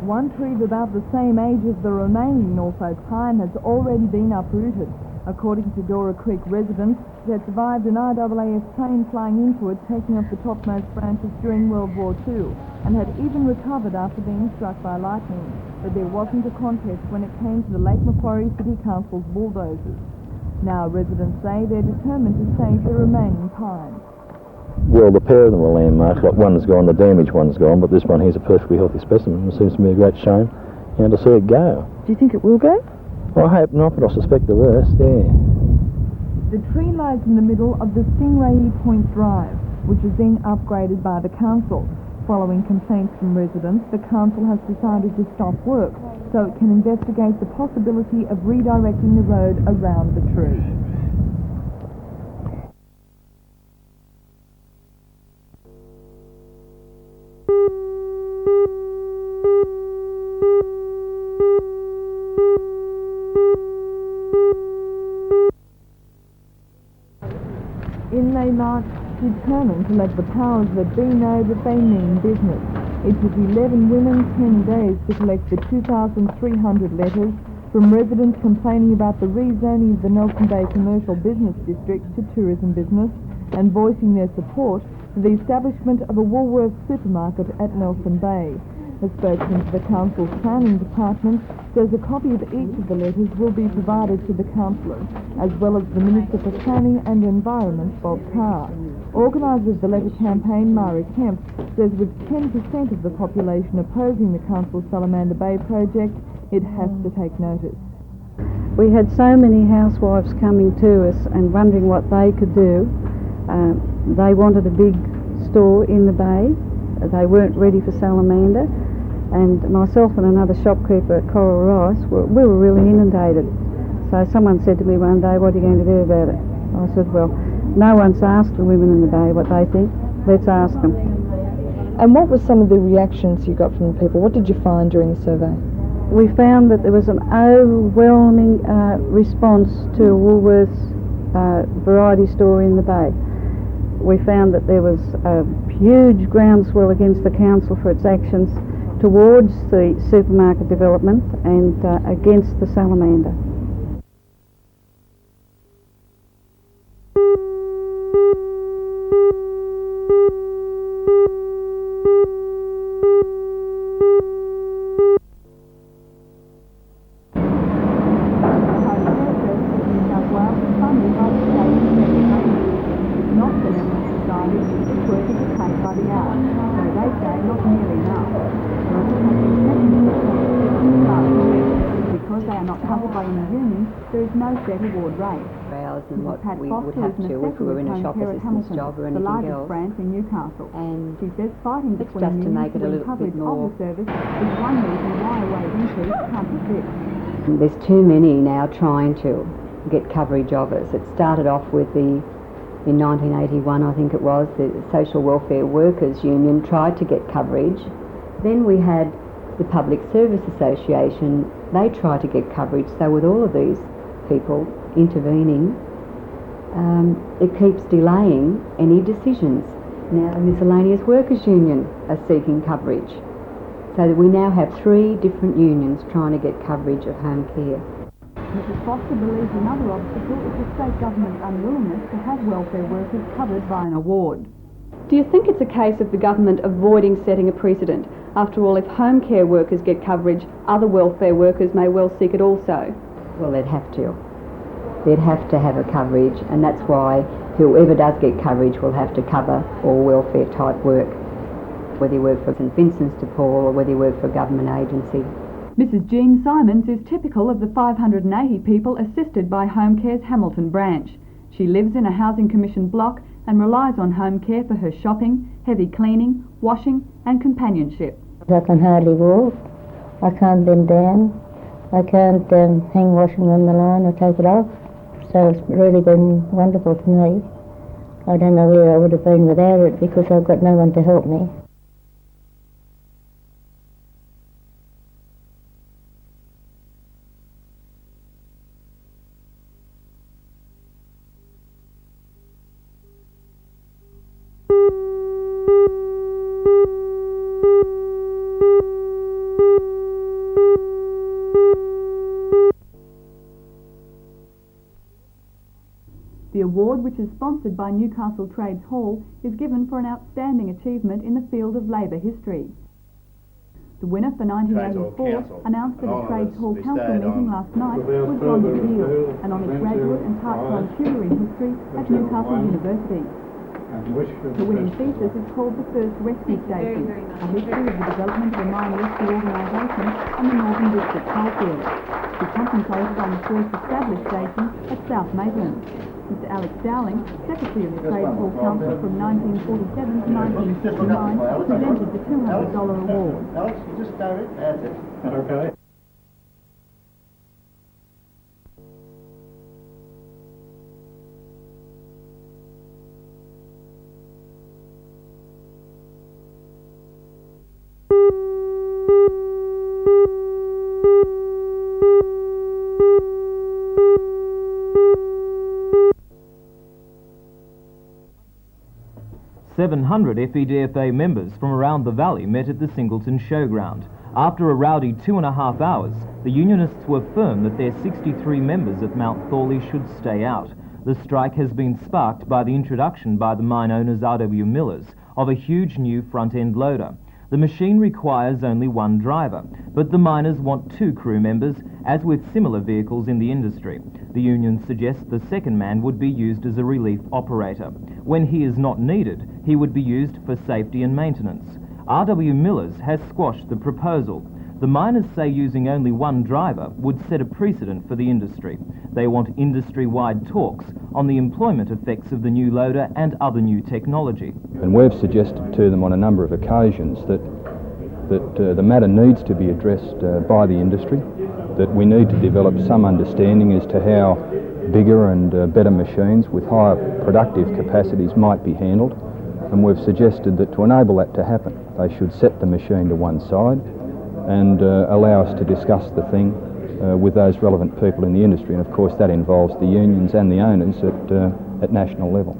One tree of about the same age as the remaining Norfolk pine has already been uprooted. According to Dora Creek residents, it had survived an RAAF plane flying into it, taking off the topmost branches during World War II, and had even recovered after being struck by lightning. But there wasn't a contest when it came to the Lake Macquarie City Council's bulldozers. Now residents say they're determined to save the remaining pines. Well, the pair of them are landmarks. Like, one's gone, the damaged one's gone, but this one here's a perfectly healthy specimen. It seems to be a great shame, to see it go. Do you think it will go? Well, I hope not, but I suspect the worst, yeah. The tree lies in the middle of the Stingray Point Drive, which is being upgraded by the council. Following complaints from residents, the council has decided to stop work so it can investigate the possibility of redirecting the road around the tree. In they march, determined to let the powers that be know that they mean business. It took 11 women 10 days to collect the 2,300 letters from residents complaining about the rezoning of the Nelson Bay Commercial Business District to tourism business and voicing their support for the establishment of a Woolworths supermarket at Nelson Bay. A spokesman for the council's planning department says a copy of each of the letters will be provided to the councillors, as well as the Minister for Planning and Environment, Bob Carr. Organiser of the letter campaign, Mara Kemp, says with 10% of the population opposing the council's Salamander Bay project, it has to take notice. We had so many housewives coming to us and wondering what they could do. They wanted a big store in the bay. They weren't ready for Salamander. And myself and another shopkeeper at Coral Rice, we were really inundated. So someone said to me one day, "What are you going to do about it?" I said, "Well, no one's asked the women in the bay what they think. Let's ask them." And what were some of the reactions you got from the people? What did you find during the survey? We found that there was an overwhelming response to a Woolworths variety store in the bay. We found that there was a huge groundswell against the council for its actions towards the supermarket development and against the Salamander. There is no set award rate. And what we would have to if we were in a shop assistant's job or anything the largest else. branch in Newcastle. And she says fighting it's between just to make it a little bit more. Of the service is one reason why a wage increase can't be fixed. There's too many now trying to get coverage of us. It started off with in 1981, I think it was, the Social Welfare Workers Union tried to get coverage. Then we had the Public Service Association. They tried to get coverage. So with all of these people intervening, it keeps delaying any decisions. Now the Miscellaneous Workers Union are seeking coverage. So that we now have 3 different unions trying to get coverage of home care. Mrs Foster believes another obstacle is the state government's unwillingness to have welfare workers covered by an award. Do you think it's a case of the government avoiding setting a precedent? After all, if home care workers get coverage, other welfare workers may well seek it also. Well, they'd have to. They'd have to have a coverage, and that's why whoever does get coverage will have to cover all welfare type work, whether you work for St Vincent's de Paul or whether you work for a government agency. Mrs Jean Simons is typical of the 580 people assisted by Home Care's Hamilton branch. She lives in a Housing Commission block and relies on home care for her shopping, heavy cleaning, washing and companionship. I can hardly walk, I can't bend down, I can't hang washing on the line or take it off, so it's really been wonderful to me. I don't know where I would have been without it because I've got no one to help me. award, which is sponsored by Newcastle Trades Hall, is given for an outstanding achievement in the field of labour history. The winner for 1984, announced at a Trades Hall Council meeting last night, was Rhonda Peel, an honoured graduate and part-time tutor in history at Newcastle University. The winning thesis is called The First Rescue Station, a history of the development of a mine rescue organisation on the Northern District coalfield. She concentrated on the first established station at South Maitland. Mr Alex Dowling, Secretary of the Trades Hall Council from 1947 to 1969, presented the $200 award. Alex, you just go it. That's it. Okay. FEDFA members from around the valley met at the Singleton Showground. After a rowdy 2.5 hours, the unionists were firm that their 63 members at Mount Thorley should stay out. The strike has been sparked by the introduction by the mine owners RW Millers of a huge new front-end loader. The machine requires only one driver, but the miners want 2 crew members, as with similar vehicles in the industry. The union suggests the second man would be used as a relief operator. When he is not needed, he would be used for safety and maintenance. RW Millers has squashed the proposal. The miners say using only one driver would set a precedent for the industry. They want industry-wide talks on the employment effects of the new loader and other new technology. And we've suggested to them on a number of occasions that the matter needs to be addressed by the industry, that we need to develop some understanding as to how bigger and better machines with higher productive capacities might be handled. And we've suggested that to enable that to happen, they should set the machine to one side and allow us to discuss the thing with those relevant people in the industry. And of course that involves the unions and the owners at national level.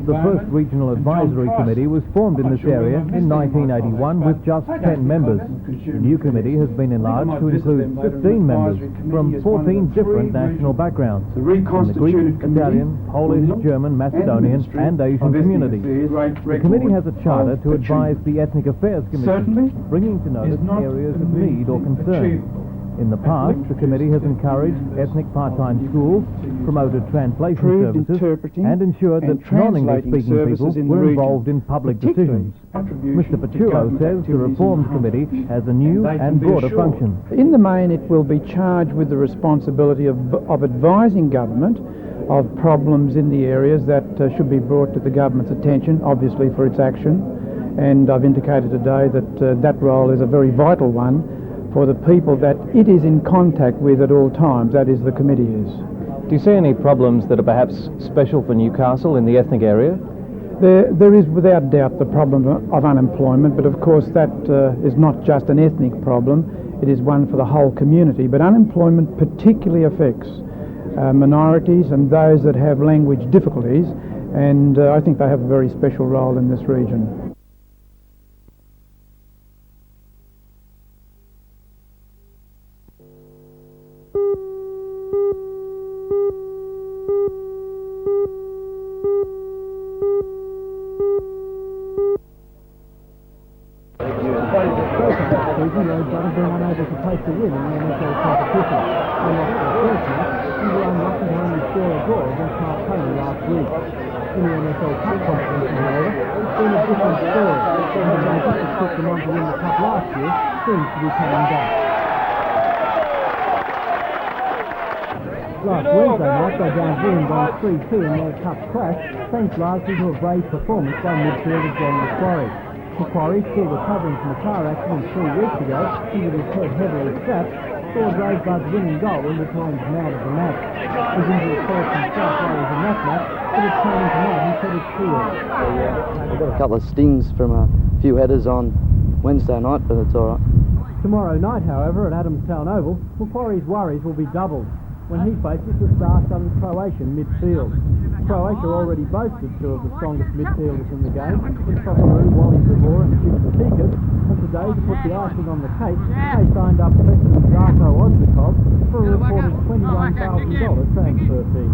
The first Regional Advisory Committee was formed in this area in 1981 with just 10 members. The new committee has been enlarged to include 15 members from 14 different national backgrounds, from the Greek, Italian, Polish, German, Macedonian and Asian communities. The committee has a charter to advise the Ethnic Affairs Commission, bringing to notice areas of need or concern. In the past, the committee has encouraged ethnic part-time schools, promoted translation services, and ensured that non-English-speaking people were involved in public decisions. Mr. Pachuro says the Reforms Committee has a new and broader function. In the main, it will be charged with the responsibility of advising government of problems in the areas that should be brought to the government's attention, obviously for its action. And I've indicated today that that role is a very vital one for the people that it is in contact with at all times, that is, the committee is. Do you see any problems that are perhaps special for Newcastle in the ethnic area? There is without doubt the problem of unemployment, but of course that is not just an ethnic problem, it is one for the whole community. But unemployment particularly affects minorities and those that have language difficulties, and I think they have a very special role in this region. Brothers being unable to post a win in the NFL competition. They lost their first match and were unlucky to only score a draw against Marconi last week. In the NFL Cup competition, however, it's been a different story. The momentum that took them on to win the Cup last year seems to be coming back. Last Wednesday night, they downed Wollongong 3-2 in their Cup clash, thanks largely to a brave performance by midfielder John Macquarie. Macquarie, still recovering from a car accident 3 weeks ago, and with his head heavily strapped, scored Rosebud's winning goal in Victorian's man of the match. His injury caused some slight worries in that match, but it's training tonight he said it's clear. I got a couple of stings from a few headers on Wednesday night, but it's all right. Tomorrow night, however, at Adamstown Oval, Macquarie's worries will be doubled when he faces the star-studded Croatian midfield. Croatia already boasted two of the strongest midfielders in the game, in Socceroo, Wally Zavor and Jim Matikas, and today, to put the icing on the cake, they signed up President Zarko Oznikov for a reported $21,000 transfer fee.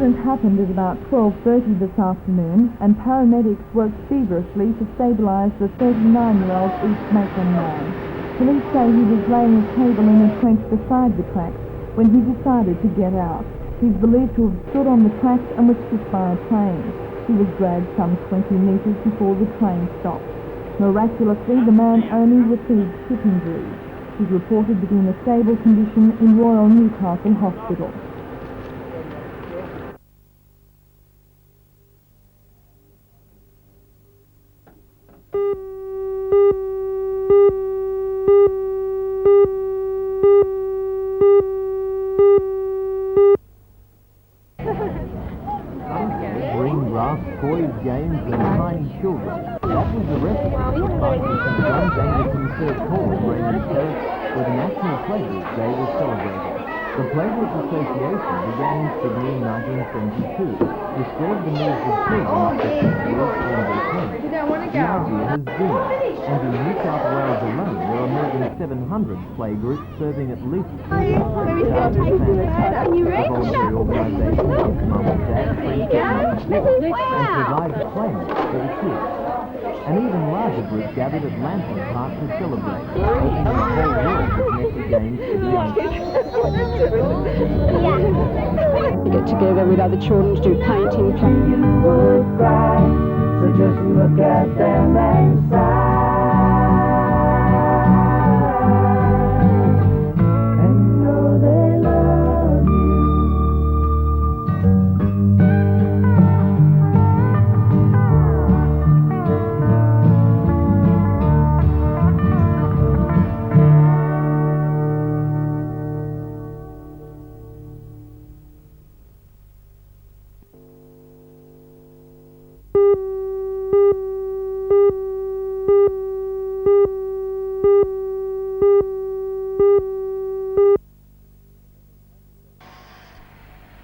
incident happened at about 12:30 this afternoon, and paramedics worked feverishly to stabilise the 39-year-old East Maitland man. Police say he was laying a cable in a trench beside the tracks when he decided to get out. He's believed to have stood on the tracks and was hit by a train. He was dragged some 20 metres before the train stopped. Miraculously, the man only received hip injuries. He's reported to be in a stable condition in Royal Newcastle Hospital. Toys, games and tiny children. That was the recipe for Parkinson's Guns Anglican Church Hall in Raymond Terrace, where the National Pleasures Day was celebrated. The Pleasures Association began in Sydney in 1972, restored the needs of children affected with NBN. The idea has boomed, and in New South Wales alone there are more than 700 playgroups serving at least 200,000 families. The voluntary organisation gives mum and dad free technology and provides playmates for the kids. An even larger group gathered at Lantern Park to celebrate, opening the whole world of messy games to the young. We get together with other children to do painting. So just look at them and and know they love you.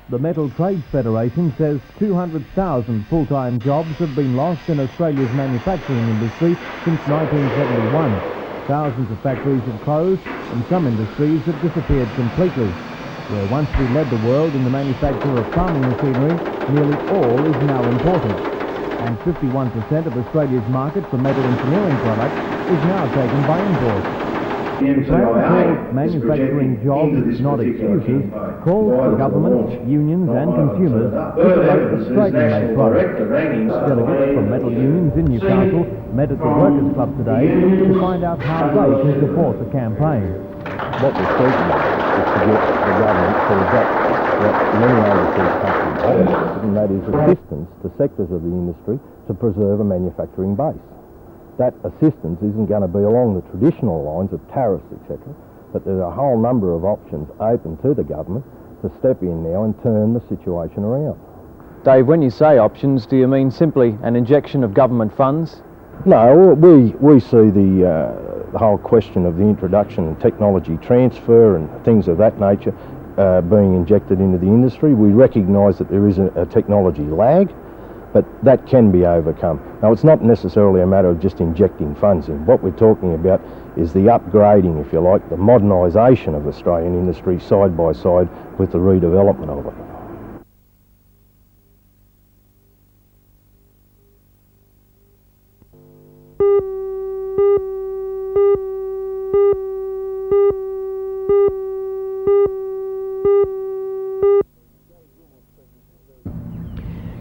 The Metal Trades Federation says 200,000 full-time jobs have been lost in Australia's manufacturing industry since 1971. Thousands of factories have closed and some industries have disappeared completely. Where once we led the world in the manufacture of farming machinery, nearly all is now imported. And 51% of Australia's market for metal engineering products is now taken by import. Manufacturing jobs, not excuses, calls for government, unions and consumers to promote the Strait made products. Delegates from metal unions in Newcastle met at the Workers' Club today to find out how they can support the campaign. What we're seeking is to get the government to adopt what many overseas countries have, and that is assistance to sectors of the industry to preserve a manufacturing base. That assistance isn't going to be along the traditional lines of tariffs, etc., but there's a whole number of options open to the government to step in now and turn the situation around. Dave, when you say options, do you mean simply an injection of government funds? No, we see the whole question of the introduction of technology transfer and things of that nature being injected into the industry. We recognise that there is a technology lag, but that can be overcome. Now, it's not necessarily a matter of just injecting funds in. What we're talking about is the upgrading, if you like, the modernisation of Australian industry side by side with the redevelopment of it.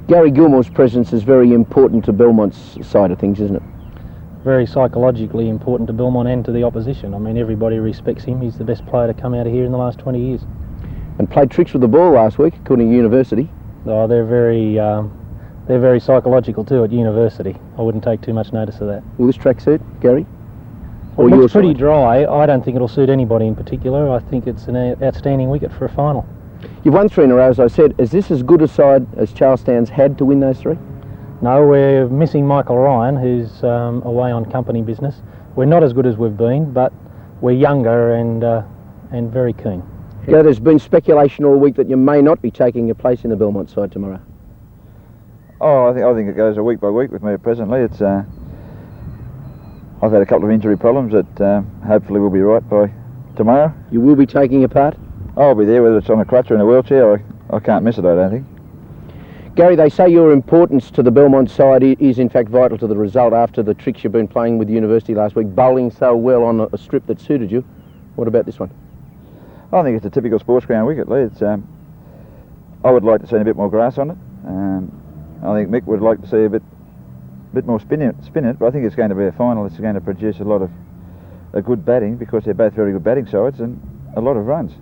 Gary Gilmore's presence is very important to Belmont's side of things, isn't it? Very psychologically important to Belmont and to the opposition. I mean, everybody respects him. He's the best player to come out of here in the last 20 years. And played tricks with the ball last week, according to University. Oh, they're very psychological too at University. I wouldn't take too much notice of that. Will this track suit, Gary? Well, it looks pretty dry. I don't think it'll suit anybody in particular. I think it's an outstanding wicket for a final. You've won 3 in a row, as I said. Is this as good a side as Charlestown's had to win those 3? No, we're missing Michael Ryan, who's away on company business. We're not as good as we've been, but we're younger and very keen. Yeah, there's been speculation all week that you may not be taking your place in the Belmont side tomorrow. Oh, I think it goes week by week with me presently. It's I've had a couple of injury problems that hopefully will be right by tomorrow. You will be taking a part? I'll be there, whether it's on a crutch or in a wheelchair. I can't miss it, I don't think. Gary, they say your importance to the Belmont side is in fact vital to the result after the tricks you've been playing with the university last week, bowling so well on a strip that suited you. What about this one? I think it's a typical sports ground wicket, Lee. It's, I would like to see a bit more grass on it. I think Mick would like to see a bit more spin in it, but I think it's going to be a final. It's going to produce a lot of good batting because they're both very good batting sides and a lot of runs.